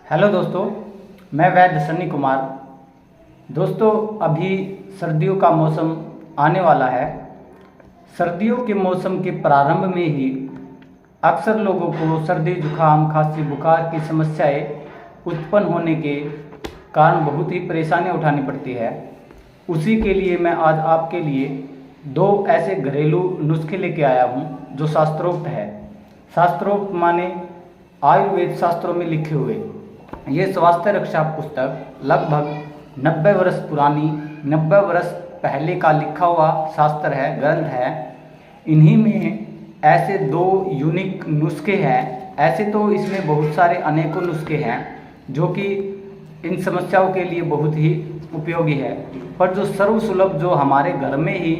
Hello दोस्तों, मैं वैद्य सन्नी कुमार। दोस्तों, अभी सर्दियों का मौसम आने वाला है। सर्दियों के मौसम के प्रारंभ में ही अक्सर लोगों को सर्दी, जुकाम, खांसी, बुखार की समस्याएं उत्पन्न होने के कारण बहुत ही परेशानियां उठानी पड़ती है। उसी के लिए मैं आज आपके लिए दो ऐसे घरेलू नुस्खे लेके आया हूँ जो शास्त्रोक्त है। शास्त्रोक्त माने आयुर्वेद शास्त्रों में लिखे हुए। ये स्वास्थ्य रक्षा पुस्तक लगभग 90 वर्ष पुरानी, 90 वर्ष पहले का लिखा हुआ शास्त्र है, ग्रंथ है। इन्हीं में ऐसे दो यूनिक नुस्खे हैं। ऐसे तो इसमें बहुत सारे अनेकों नुस्खे हैं जो कि इन समस्याओं के लिए बहुत ही उपयोगी है, पर जो सर्वसुलभ, जो हमारे घर में ही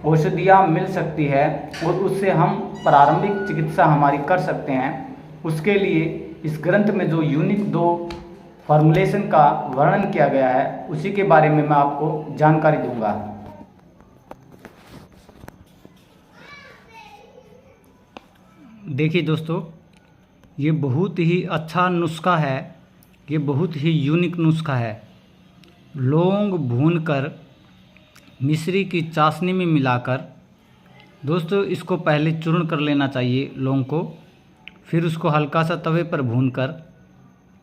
औषधियाँ मिल सकती है और उससे हम प्रारंभिक चिकित्सा हमारी कर सकते हैं, उसके लिए इस ग्रंथ में जो यूनिक दो फॉर्मुलेशन का वर्णन किया गया है उसी के बारे में मैं आपको जानकारी दूंगा। देखिए दोस्तों, ये बहुत ही अच्छा नुस्खा है, ये बहुत ही यूनिक नुस्खा है। लौंग भूनकर मिश्री की चाशनी में मिलाकर, दोस्तों इसको पहले चूर्ण कर लेना चाहिए लौंग को, फिर उसको हल्का सा तवे पर भूनकर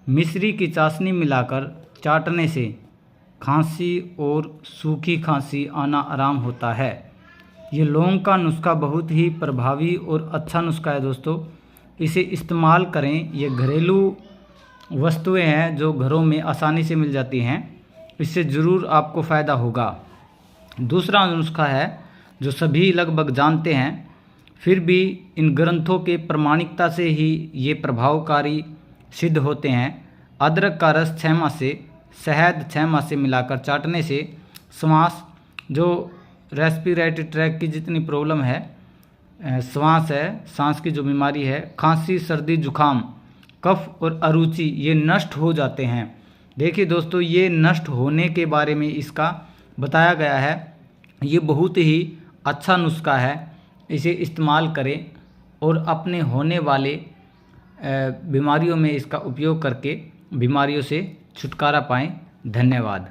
मिश्री की चाशनी मिलाकर चाटने से खांसी और सूखी खांसी आना आराम होता है। ये लौंग का नुस्खा बहुत ही प्रभावी और अच्छा नुस्खा है दोस्तों, इसे इस्तेमाल करें। ये घरेलू वस्तुएं हैं जो घरों में आसानी से मिल जाती हैं, इससे ज़रूर आपको फ़ायदा होगा। दूसरा नुस्खा है जो सभी लगभग जानते हैं, फिर भी इन ग्रंथों के प्रामाणिकता से ही ये प्रभावकारी सिद्ध होते हैं। अदरक का रस 6 माह से, शहद 6 माह से मिलाकर चाटने से श्वास, जो रेस्पिरेटरी ट्रैक की जितनी प्रॉब्लम है, श्वास है, सांस की जो बीमारी है, खांसी, सर्दी, जुकाम, कफ और अरुचि, ये नष्ट हो जाते हैं। देखिए दोस्तों, ये नष्ट होने के बारे में इसका बताया गया है। ये बहुत ही अच्छा नुस्खा है, इसे इस्तेमाल करें और अपने होने वाले बीमारियों में इसका उपयोग करके बीमारियों से छुटकारा पाएं। धन्यवाद।